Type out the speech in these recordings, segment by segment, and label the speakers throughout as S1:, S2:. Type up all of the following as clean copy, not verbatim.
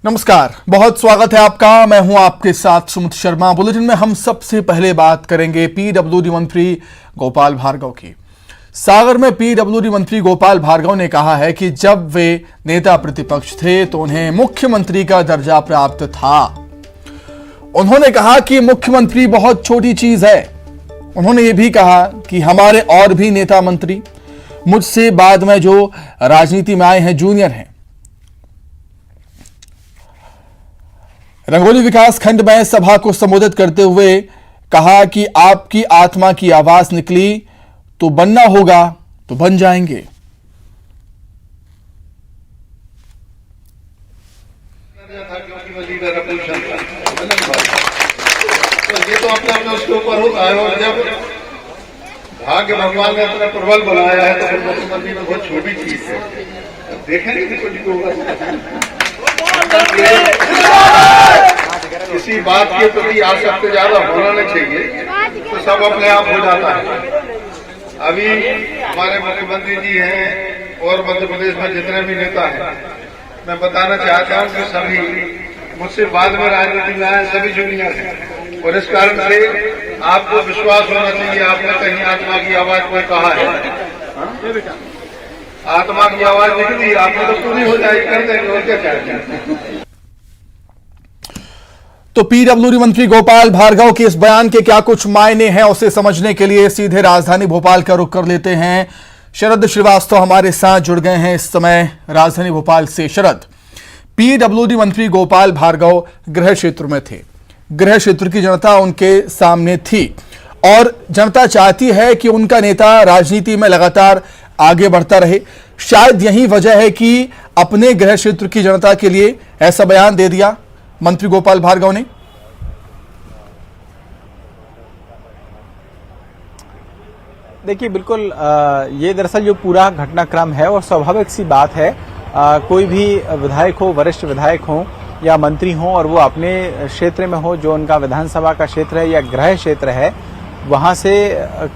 S1: नमस्कार, बहुत स्वागत है आपका। मैं हूं आपके साथ सुमित शर्मा। बुलेटिन में हम सबसे पहले बात करेंगे पीडब्ल्यूडी मंत्री गोपाल भार्गव की। सागर में पीडब्ल्यूडी मंत्री गोपाल भार्गव ने कहा है कि जब वे नेता प्रतिपक्ष थे तो उन्हें मुख्यमंत्री का दर्जा प्राप्त था। उन्होंने कहा कि मुख्यमंत्री बहुत छोटी चीज है। उन्होंने ये भी कहा कि हमारे और भी नेता मंत्री मुझसे बाद में जो राजनीति में आए हैं जूनियर हैं। रंगोली विकास खंड में सभा को संबोधित करते हुए कहा कि आपकी आत्मा की आवाज निकली तो बनना होगा तो बन जाएंगे।
S2: तो ये तो अपने उसके ऊपर होता है। और जब भाग्य भगवान ने अपना प्रबल बनाया है तो फिर मुख्यमंत्री में बहुत छोटी चीज है। देखेंगे कि कुछ होगा। किसी बात के प्रति आसक्ति ज्यादा होना नहीं चाहिए तो सब अपने आप हो जाता है। अभी हमारे मुख्यमंत्री जी हैं और मध्य प्रदेश में जितने भी नेता हैं, मैं बताना चाहता हूं कि सभी मुझसे बाद में राजनीति में आए, सभी जूनियर हैं। और इस कारण से आपको विश्वास होना चाहिए। आपने कहीं आत्मा की आवाज कोई कहा है, आत्मा की आवाज निकली, आपने तो पूरी हो जाएगी, कर देंगे और क्या चाहते।
S1: तो पीडब्ल्यूडी मंत्री गोपाल भार्गव के इस बयान के क्या कुछ मायने हैं, उसे समझने के लिए सीधे राजधानी भोपाल का रुख कर लेते हैं। शरद श्रीवास्तव हमारे साथ जुड़ गए हैं इस समय राजधानी भोपाल से। शरद, पीडब्ल्यूडी मंत्री गोपाल भार्गव गृह क्षेत्र में थे। गृह क्षेत्र की जनता उनके सामने थी और जनता चाहती है कि उनका नेता राजनीति में लगातार आगे बढ़ता रहे। शायद यही वजह है कि अपने गृह क्षेत्र की जनता के लिए ऐसा बयान दे दिया मंत्री गोपाल भार्गव ने।
S3: देखिए, बिल्कुल ये दरअसल जो पूरा घटनाक्रम है और स्वाभाविक सी बात है। कोई भी विधायक हो, वरिष्ठ विधायक हो या मंत्री हो, और वो अपने क्षेत्र में हो जो उनका विधानसभा का क्षेत्र है या गृह क्षेत्र है, वहां से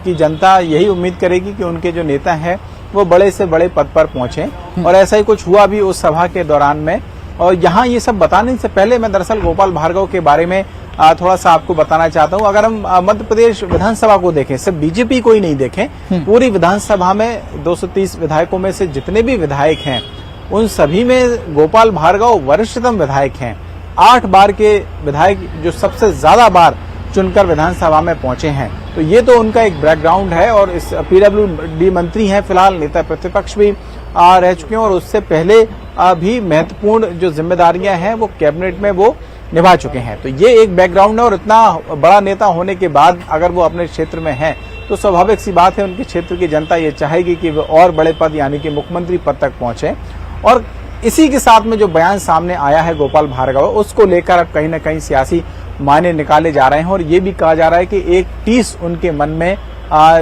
S3: की जनता यही उम्मीद करेगी कि उनके जो नेता हैं वो बड़े से बड़े पद पर पहुंचे। और ऐसा ही कुछ हुआ भी उस सभा के दौरान में। और यहाँ ये सब बताने से पहले मैं दरअसल गोपाल भार्गव के बारे में थोड़ा सा आपको बताना चाहता हूँ। अगर हम मध्य प्रदेश विधानसभा को देखें, सिर्फ बीजेपी को ही नहीं देखें, पूरी विधानसभा में 230 विधायकों में से जितने भी विधायक हैं उन सभी में गोपाल भार्गव वरिष्ठतम विधायक हैं। 8 बार के विधायक जो सबसे ज्यादा बार चुनकर विधानसभा में पहुंचे हैं। तो ये तो उनका एक बैकग्राउंड है। और इस पीडब्ल्यूडी मंत्री हैं, फिलहाल नेता प्रतिपक्ष भी रह चुके हैं और उससे पहले भी महत्वपूर्ण जो जिम्मेदारियां हैं वो कैबिनेट में वो निभा चुके हैं। तो ये एक बैकग्राउंड है। और इतना बड़ा नेता होने के बाद अगर वो अपने क्षेत्र में हैं तो स्वाभाविक सी बात है उनके क्षेत्र की जनता ये चाहेगी कि वो और बड़े पद यानी कि मुख्यमंत्री पद तक पहुंचे। और इसी के साथ में जो बयान सामने आया है गोपाल भार्गव, उसको लेकर अब कहीं ना कहीं सियासी मायने निकाले जा रहे हैं। और ये भी कहा जा रहा है कि एक टीस उनके मन में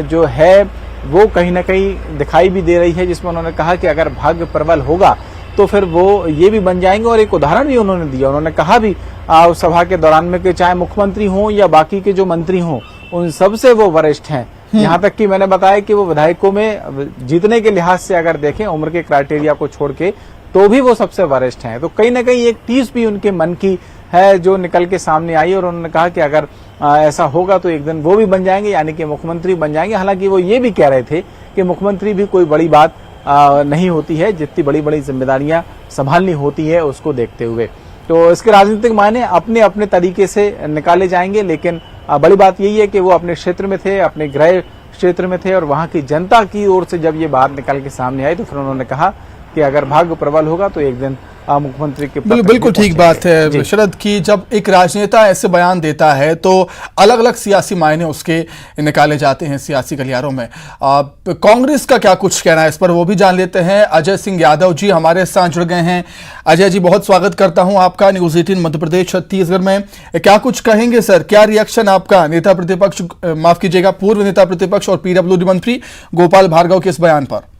S3: जो है वो कहीं ना कहीं दिखाई भी दे रही है, जिसमें उन्होंने कहा कि अगर भाग्य प्रबल होगा तो फिर वो ये भी बन जाएंगे। और एक उदाहरण भी उन्होंने दिया। उन्होंने कहा भी उस सभा के दौरान में कि चाहे मुख्यमंत्री हो या बाकी के जो मंत्री हों, उन सबसे वो वरिष्ठ हैं। यहाँ तक कि मैंने बताया कि वो विधायकों में जीतने के लिहाज से अगर देखें, उम्र के क्राइटेरिया को छोड़ के, तो भी वो सबसे वरिष्ठ हैं। तो कहीं ना कहीं एक टीस भी उनके मन की है जो निकल के सामने आई। और उन्होंने कहा कि अगर ऐसा होगा तो एक दिन वो भी बन जाएंगे, यानी कि मुख्यमंत्री बन जाएंगे। हालांकि वो ये भी कह रहे थे कि मुख्यमंत्री भी कोई बड़ी बात नहीं होती है, जितनी बड़ी बड़ी जिम्मेदारियां संभालनी होती है उसको देखते हुए। तो इसके राजनीतिक मायने अपने अपने तरीके से निकाले जाएंगे। लेकिन बड़ी बात यही है कि वो अपने क्षेत्र में थे, अपने गृह क्षेत्र में थे, और वहां की जनता की ओर से जब ये बात निकल के सामने आई तो फिर उन्होंने कहा कि अगर भाग्य प्रबल होगा तो एक दिन मुख्यमंत्री के
S1: बिल्कुल ठीक बात है शरद की। जब एक राजनेता ऐसे बयान देता है तो अलग अलग सियासी मायने उसके निकाले जाते हैं सियासी गलियारों में। कांग्रेस का क्या कुछ कहना है इस पर, वो भी जान लेते हैं। अजय सिंह यादव जी हमारे साथ जुड़ गए हैं। अजय जी, बहुत स्वागत करता हूं आपका न्यूज 18 मध्य प्रदेश छत्तीसगढ़ में। क्या कुछ कहेंगे सर, क्या रिएक्शन आपका नेता प्रतिपक्ष, माफ कीजिएगा पूर्व नेता प्रतिपक्ष और पीडब्ल्यूडी मंत्री गोपाल भार्गव के इस बयान पर?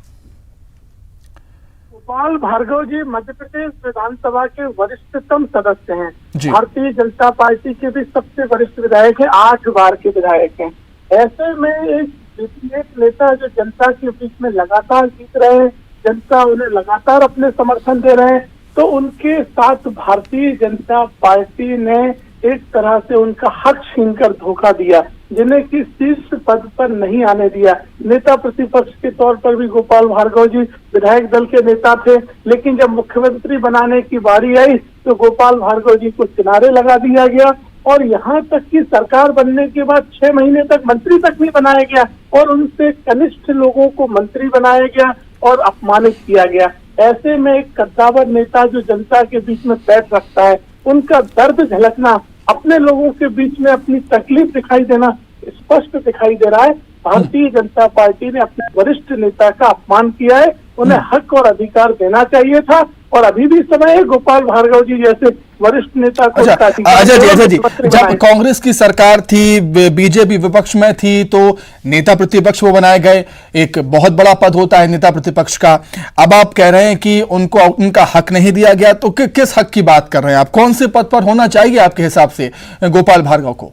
S4: गोपाल भार्गव जी मध्य प्रदेश विधानसभा के वरिष्ठतम सदस्य हैं। भारतीय जनता पार्टी के भी सबसे वरिष्ठ विधायक हैं, 8 बार के विधायक हैं। ऐसे में एक नेता जो जनता के बीच में लगातार जीत रहे हैं, जनता उन्हें लगातार अपने समर्थन दे रहे हैं, तो उनके साथ भारतीय जनता पार्टी ने एक तरह से उनका हक छीनकर धोखा दिया, जिन्हें कि शीर्ष पद पर नहीं आने दिया। नेता प्रतिपक्ष के तौर पर भी गोपाल भार्गव जी विधायक दल के नेता थे, लेकिन जब मुख्यमंत्री बनाने की बारी आई तो गोपाल भार्गव जी को किनारे लगा दिया गया और यहाँ तक कि सरकार बनने के बाद 6 महीने तक मंत्री तक नहीं बनाया गया और उनसे कनिष्ठ लोगों को मंत्री बनाया गया और अपमानित किया गया। ऐसे में एक कद्दावर नेता जो जनता के बीच में बैठ रखता है, उनका दर्द झलकना, अपने लोगों के बीच में अपनी तकलीफ दिखाई देना स्पष्ट दिखाई दे रहा है। भारतीय जनता पार्टी ने अपने वरिष्ठ नेता का अपमान किया है, उन्हें हक और अधिकार देना चाहिए था और अभी भी समय है गोपाल भार्गव जी जैसे वरिष्ठ नेता को
S1: अजय जी, जब कांग्रेस की सरकार थी, बीजेपी विपक्ष में थी, तो नेता प्रतिपक्ष वो बनाए गए। एक बहुत बड़ा पद होता है नेता प्रतिपक्ष का। अब आप कह रहे हैं कि उनको उनका हक नहीं दिया गया, तो किस हक की बात कर रहे हैं आप? कौन से पद पर होना चाहिए आपके हिसाब से गोपाल भार्गव को?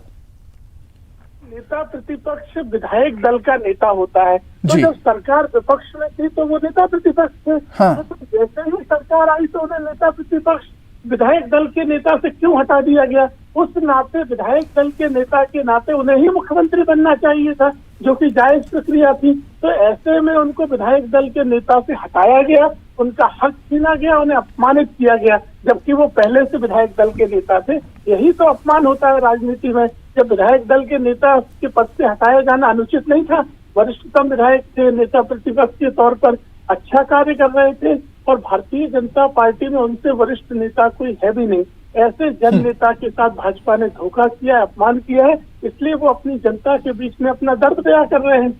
S4: नेता प्रतिपक्ष विधायक दल का नेता होता है, तो जब सरकार विपक्ष में थी तो वो नेता प्रतिपक्ष थे।
S1: हाँ।
S4: तो जैसे ही सरकार आई तो उन्हें नेता प्रतिपक्ष विधायक दल के नेता से क्यों हटा दिया गया? उस नाते विधायक दल के नेता के नाते उन्हें ही मुख्यमंत्री बनना चाहिए था, जो कि जायज प्रक्रिया थी। तो ऐसे में उनको विधायक दल के नेता से हटाया गया, उनका हक छीना गया, उन्हें अपमानित किया गया, जबकि वो पहले से विधायक दल के नेता थे। यही तो अपमान होता है राजनीति में। जब विधायक दल के नेता के पद से हटाया जाना अनुचित नहीं था, वरिष्ठतम विधायक थे, नेता प्रतिपक्ष के तौर पर अच्छा कार्य कर रहे थे और भारतीय जनता पार्टी में उनसे वरिष्ठ नेता कोई है भी नहीं। ऐसे जन नेता के साथ भाजपा ने धोखा किया है, अपमान किया है, इसलिए वो अपनी जनता के बीच में अपना दर्द बयां कर रहे हैं।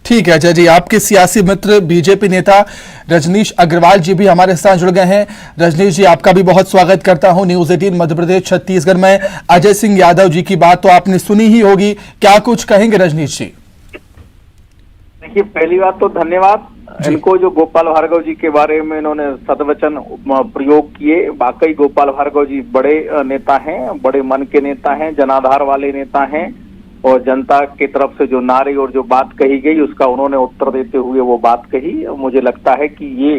S1: ठीक है अजय जी, आपके सियासी मित्र बीजेपी नेता रजनीश अग्रवाल जी भी हमारे साथ जुड़ गए हैं। रजनीश जी, आपका भी बहुत स्वागत करता हूं न्यूज 18 मध्य प्रदेश छत्तीसगढ़ में। अजय सिंह यादव जी की बात तो आपने सुनी ही होगी, क्या कुछ कहेंगे रजनीश जी?
S5: देखिए, पहली बात तो धन्यवाद इनको जो गोपाल भार्गव जी के बारे में इन्होंने सदवचन प्रयोग किए। वाकई गोपाल भार्गव जी बड़े नेता हैं, बड़े मन के नेता हैं, जनाधार वाले नेता हैं और जनता की तरफ से जो नारे और जो बात कही गई उसका उन्होंने उत्तर देते हुए वो बात कही। मुझे लगता है कि ये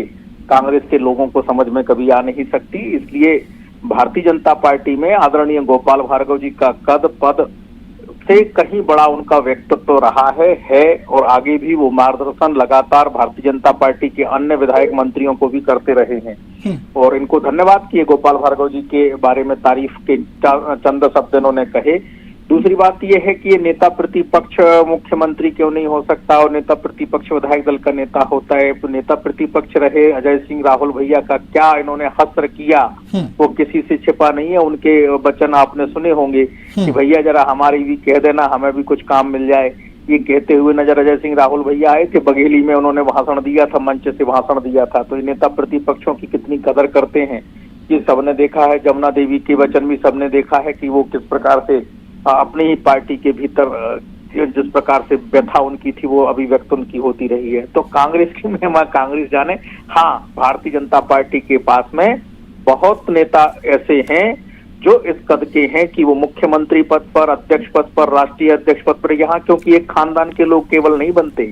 S5: कांग्रेस के लोगों को समझ में कभी आ नहीं सकती। इसलिए भारतीय जनता पार्टी में आदरणीय गोपाल भार्गव जी का कद पद से कहीं बड़ा उनका व्यक्तित्व रहा है और आगे भी वो मार्गदर्शन लगातार भारतीय जनता पार्टी के अन्य विधायक मंत्रियों को भी करते रहे हैं और इनको धन्यवाद किए। गोपाल भार्गव जी के बारे में तारीफ के चंद शब्द इन्होंने कहे। दूसरी बात यह है कि ये नेता प्रतिपक्ष मुख्यमंत्री क्यों नहीं हो सकता और नेता प्रतिपक्ष विधायक दल का नेता होता है। तो नेता प्रतिपक्ष रहे अजय सिंह राहुल भैया का क्या इन्होंने हस्र किया वो किसी से छिपा नहीं है। उनके वचन आपने सुने होंगे कि भैया जरा हमारी भी कह देना, हमें भी कुछ काम मिल जाए। ये कहते हुए नजर अजय सिंह राहुल भैया आए थे, बघेली में उन्होंने भाषण दिया था, मंच से भाषण दिया था। तो ये नेता प्रतिपक्षों की कितनी कदर करते हैं ये सबने देखा है। जमुना देवी के वचन भी सबने देखा है कि वो किस प्रकार से अपनी ही पार्टी के भीतर जिस प्रकार से व्यथा उनकी थी वो अभिव्यक्त उनकी होती रही है। तो कांग्रेस की महिमा कांग्रेस जाने। हाँ, भारतीय जनता पार्टी के पास में बहुत नेता ऐसे हैं जो इस कद के हैं कि वो मुख्यमंत्री पद पर, अध्यक्ष पद पर, राष्ट्रीय अध्यक्ष पद पर, यहाँ क्योंकि एक खानदान के लोग केवल नहीं बनते,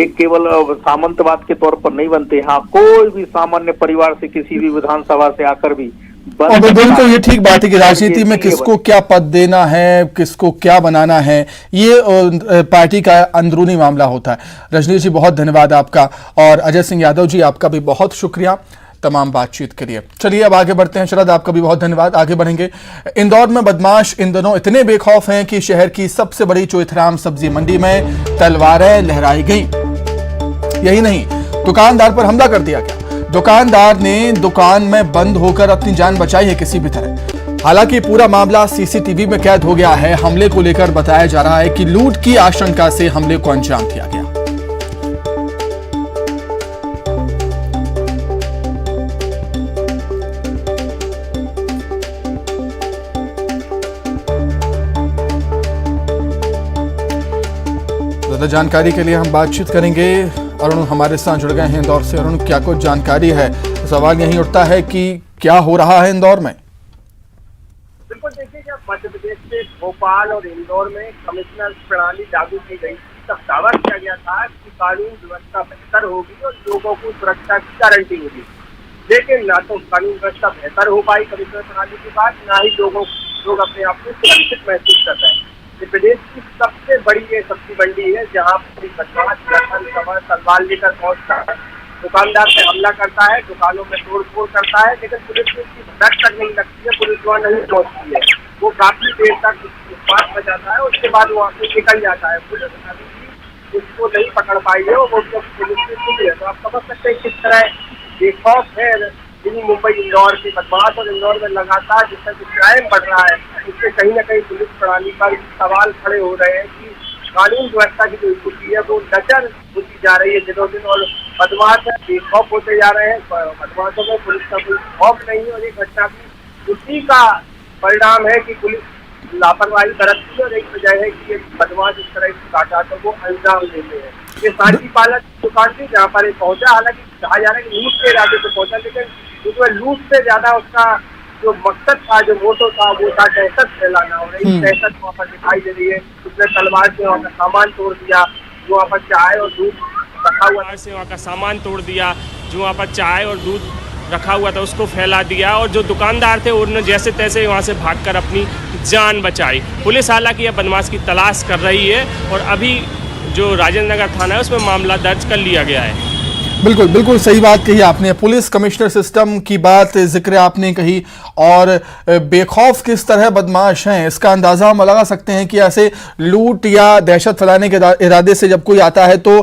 S5: एक केवल सामंतवाद के तौर पर नहीं बनते। हाँ, कोई भी सामान्य परिवार से किसी भी विधानसभा से आकर भी
S1: बिल्कुल ये ठीक बात है कि राजनीति में किसको क्या पद देना है, किसको क्या बनाना है, ये पार्टी का अंदरूनी मामला होता है। रजनीश जी, बहुत धन्यवाद आपका और अजय सिंह यादव जी आपका भी बहुत शुक्रिया तमाम बातचीत के लिए। चलिए अब आगे बढ़ते हैं। शरद, आपका भी बहुत धन्यवाद। आगे बढ़ेंगे। इंदौर में बदमाश इन दिनों इतने बेखौफ हैं कि शहर की सबसे बड़ी चोइथराम सब्जी मंडी में तलवारें लहराई गई। यही नहीं, दुकानदार पर हमला कर दिया गया। दुकानदार ने दुकान में बंद होकर अपनी जान बचाई है किसी भी तरह। हालांकि पूरा मामला सीसीटीवी में कैद हो गया है। हमले को लेकर बताया जा रहा है कि लूट की आशंका से हमले को अंजाम दिया गया। ज्यादा जानकारी के लिए हम बातचीत करेंगे। अरुण हमारे साथ जुड़ गए हैं इंदौर से। अरुण, क्या कुछ जानकारी है? सवाल यही उठता है कि क्या हो रहा है इंदौर में?
S6: बिल्कुल, देखिए, जब मध्य प्रदेश के भोपाल और इंदौर में कमिश्नर प्रणाली लागू की गई तब दावा किया गया था कि कानून व्यवस्था बेहतर होगी और लोगों को सुरक्षा की गारंटी होगी। लेकिन ना तो कानून व्यवस्था बेहतर हो पाई कमिश्नर प्रणाली के बाद, ना ही लोग अपने आप को सुरक्षित महसूस कर रहे हैं। ये प्रदेश की सबसे बड़ी ये सब्जी मंडी है जहाँ पर बदमाश तलवार लेकर पहुंचता है, दुकानदार पे हमला करता है, दुकानों में तोड़ फोड़ करता है, लेकिन पुलिस को उसकी भनक तक नहीं लगती है, पुलिस वहाँ नहीं पहुंचती है। वो काफी देर तक उत्पात बजाता है, उसके बाद वहाँ से निकल जाता है। पुलिस अभी भी उसको नहीं पकड़ पाई है, वो जब पुलिस से खुली है। तो आप समझ सकते हैं किस तरह बेखौफ है दिल्ली, मुंबई, इंदौर के बदमाश, और इंदौर में लगातार जिस तरह क्राइम बढ़ रहा है, उससे कहीं ना कहीं पुलिस प्रणाली पर सवाल खड़े हो रहे हैं कि कानून व्यवस्था की जो स्थिति है वो नजर होती जा रही है दिनों दिन, और बदमाश बेखौफ होते जा रहे हैं। बदमाशों में पुलिस का कोई खौफ नहीं है, और ये घटना भी उसी का परिणाम है कि पुलिस लापरवाही बरतती है, और एक वजह है कि ये बदमाश इस तरह की वारदातों को अंजाम देते हैं। ये साड़ी पाला दुकान थी जहाँ पर पहुंचा, हालांकि कहा जा रहा है कि लूट के इरादे से पहुंचा, लेकिन उसमें लूट से ज्यादा उसका जो मकसद था, जो मोटो था, वो था दहशत फैलाना, और एक दहशत वहाँ पर दिखाई दे रही है। उसने तलवार से वहाँ का सामान तोड़ दिया, जो वहाँ पर चाय और दूध रखा हुआ
S7: से वहाँ का सामान तोड़ दिया, जो वहाँ पर चाय और दूध रखा हुआ था उसको फैला दिया, और जो दुकानदार थे उन्होंने जैसे तैसे वहाँ से भागकर अपनी जान बचाई। पुलिस हालांकि यह बदमाश की तलाश कर रही है, और अभी जो राजेंद्र नगर थाना है उसमें मामला दर्ज कर लिया गया है।
S1: बिल्कुल बिल्कुल सही बात कही आपने। पुलिस कमिश्नर सिस्टम की बात जिक्र आपने कही, और बेखौफ किस तरह बदमाश हैं इसका अंदाजा हम लगा सकते हैं कि ऐसे लूट या दहशत फैलाने के इरादे से जब कोई आता है तो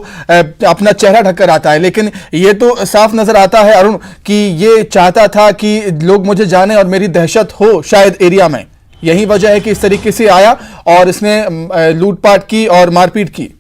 S1: अपना चेहरा ढककर आता है, लेकिन ये तो साफ नजर आता है अरुण कि ये चाहता था कि लोग मुझे जाने और मेरी दहशत हो शायद एरिया में। यही वजह है कि इस तरीके से आया और इसने लूटपाट की और मारपीट की।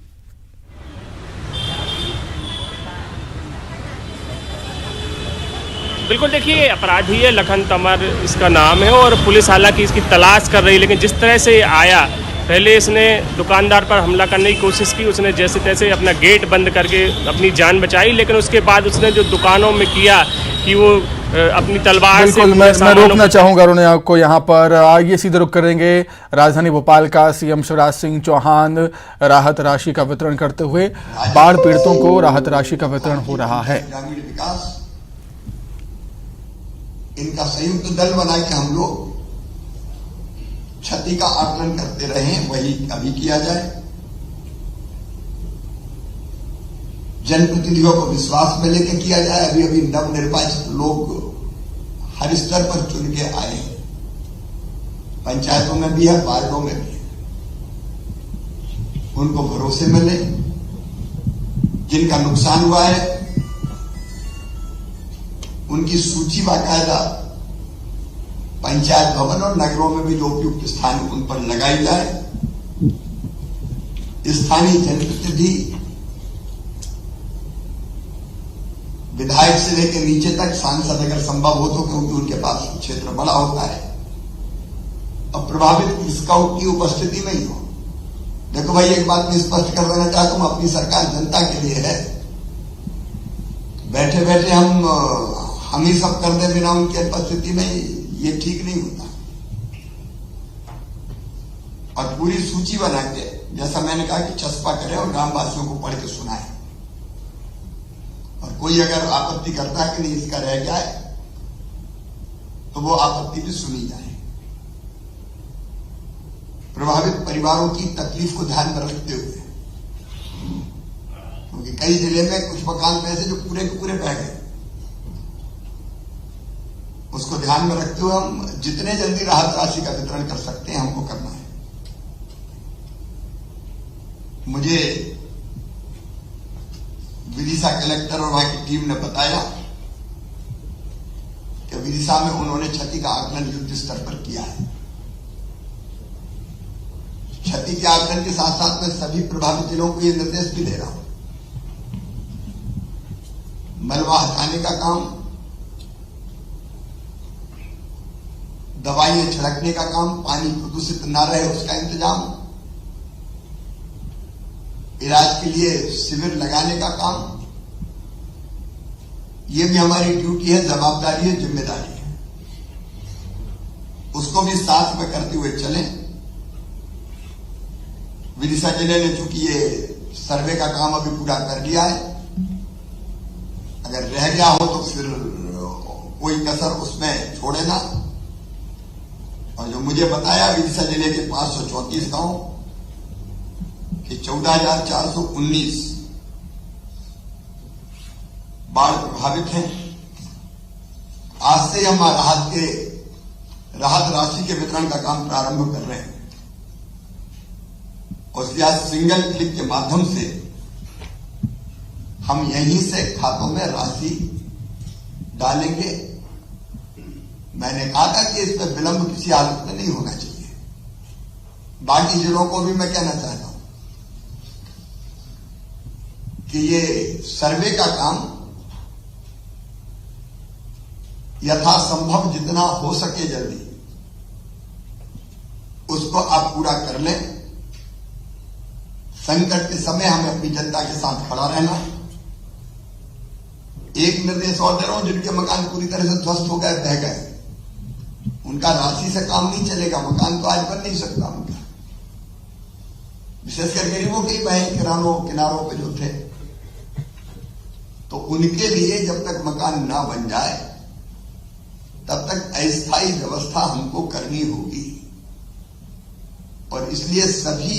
S7: बिल्कुल, देखिए अपराधी है, लखन तंवर इसका नाम है, और पुलिस हालांकि इसकी तलाश कर रही है, लेकिन जिस तरह से आया, पहले इसने दुकानदार पर हमला करने की कोशिश की, उसने जैसे तैसे अपना गेट बंद करके अपनी जान बचाई, लेकिन उसके बाद उसने जो दुकानों में किया कि वो अपनी तलवार से
S1: मैं रोकना चाहूंगा अरुण आपको यहाँ पर। आइए सीधे रुख करेंगे राजधानी भोपाल का। सीएम शिवराज सिंह चौहान राहत राशि का वितरण करते हुए, बाढ़ पीड़ितों को राहत राशि का वितरण हो रहा है।
S8: इनका संयुक्त दल बना के हम लोग क्षति का आकलन करते रहे, वही अभी किया जाए। जनप्रतिनिधियों को विश्वास में लेकर किया जाए। अभी अभी नवनिर्वाचित लोग हर स्तर पर चुन के आए हैं, पंचायतों में भी है, वार्डों में भी है। उनको भरोसे में ले, जिनका नुकसान हुआ है उनकी सूची बाकायदा पंचायत भवन और नगरों में भी जो उपयुक्त स्थान उन पर लगाई जाए। स्थानीय जनप्रतिनिधि विधायक से लेकर नीचे तक, सांसद अगर संभव हो तो, क्योंकि उनके पास क्षेत्र बड़ा होता है, अब प्रभावित स्काउट की उपस्थिति में ही हो। देखो भाई, एक बात मैं स्पष्ट कर देना चाहता हूं, अपनी सरकार जनता के लिए है। बैठे बैठे हम ही सब कर दे बिना उनकी उपस्थिति में, ये ठीक नहीं होता। और पूरी सूची बना के, जैसा मैंने कहा कि चस्पा करें और ग्रामवासियों को पढ़ के सुनाए, और कोई अगर आपत्ति करता है कि नहीं इसका रह गया है, तो वो आपत्ति भी सुनी जाए। प्रभावित परिवारों की तकलीफ को ध्यान में रखते हुए, क्योंकि कई जिले में कुछ मकान ऐसे जो पूरे के पूरे बह गए, उसको ध्यान में रखते हुए हम जितने जल्दी राहत राशि का वितरण कर सकते हैं हमको करना है। मुझे विदिशा कलेक्टर और वहां की टीम ने बताया कि विदिशा में उन्होंने क्षति का आकलन युद्ध स्तर पर किया है। क्षति के आकलन के साथ साथ मैं सभी प्रभावित जिलों को यह निर्देश भी दे रहा हूं, मलबा हटाने का काम, दवाइयां छिड़कने का काम, पानी प्रदूषित न रहे उसका इंतजाम, इलाज के लिए शिविर लगाने का काम, ये भी हमारी ड्यूटी है, जवाबदारी है, जिम्मेदारी है। उसको भी साथ में करते हुए चलें। विदिशा जिले ने चूंकि ये सर्वे का काम अभी पूरा कर लिया है, अगर रह गया हो तो फिर कोई कसर उसमें छोड़े ना। और जो मुझे बताया विदिशा जिले के 534 गांव कि 14,419 बाढ़ प्रभावित हैं। आज से हम राहत राशि के वितरण का काम प्रारंभ कर रहे हैं और आज सिंगल क्लिक के माध्यम से हम यहीं से खातों में राशि डालेंगे। मैंने कहा था कि इसमें विलंब किसी हालत में नहीं होना चाहिए। बाकी जिलों को भी मैं कहना चाहता हूं कि ये सर्वे का काम यथासंभव जितना हो सके जल्दी उसको आप पूरा कर लें। संकट के समय हमें अपनी जनता के साथ खड़ा रहना। एक निर्देश और दे रहा हूं, जिनके मकान पूरी तरह से ध्वस्त हो गए, बह गए, उनका राशि से काम नहीं चलेगा। मकान तो आज बन नहीं सकता उनका, विशेषकर गरीबों के बहे किनारों पे जो थे, तो उनके लिए जब तक मकान ना बन जाए तब तक अस्थायी व्यवस्था हमको करनी होगी। और इसलिए सभी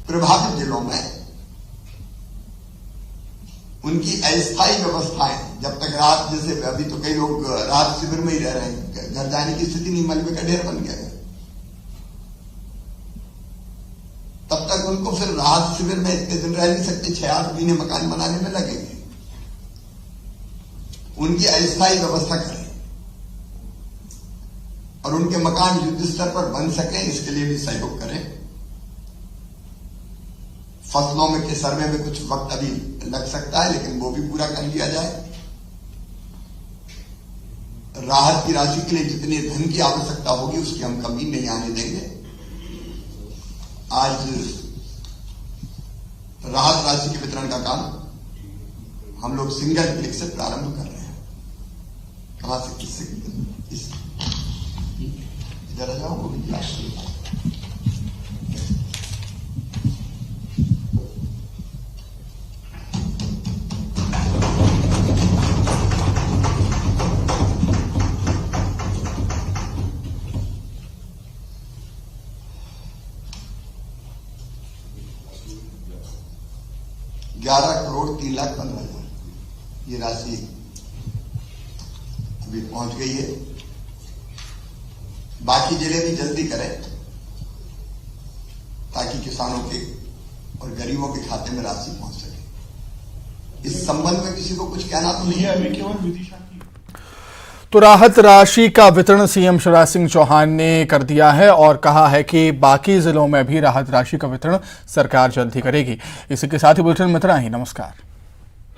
S8: प्रभावित जिलों में उनकी अस्थायी व्यवस्थाएं जब तक राहत, जैसे अभी तो कई लोग राहत शिविर में ही रह रहे हैं, घर जाने की स्थिति नहीं, मलबे का ढेर बन गया है, तब तक उनको फिर राहत शिविर में इतने दिन रह नहीं सकते। 6-8 महीने मकान बनाने में लगेंगे। उनकी अस्थायी व्यवस्था करें और उनके मकान युद्ध स्तर पर बन सके, इसके लिए भी सहयोग करें। फसलों में के सर्वे में कुछ वक्त अभी लग सकता है, लेकिन वो भी पूरा कर लिया जाए। राहत की राशि के लिए जितनी धन की आवश्यकता होगी उसकी हम कमी नहीं आने देंगे। आज राहत राशि के वितरण का काम हम लोग सिंगल क्लिक से प्रारंभ कर रहे हैं। कहां से किससे जरा जाओ, वो भी ₹11,03,15,000 ये राशि अभी पहुंच गई है। बाकी जिले भी जल्दी करें ताकि किसानों के और गरीबों के खाते में राशि पहुंच सके। इस संबंध में किसी को कुछ कहना तो नहीं है, अभी केवल विदिशा की।
S1: तो राहत राशि का वितरण सीएम शिवराज सिंह चौहान ने कर दिया है और कहा है कि बाकी जिलों में भी राहत राशि का वितरण सरकार जल्द ही करेगी। इसी के साथ ही बुलेटिन में इतना ही। नमस्कार।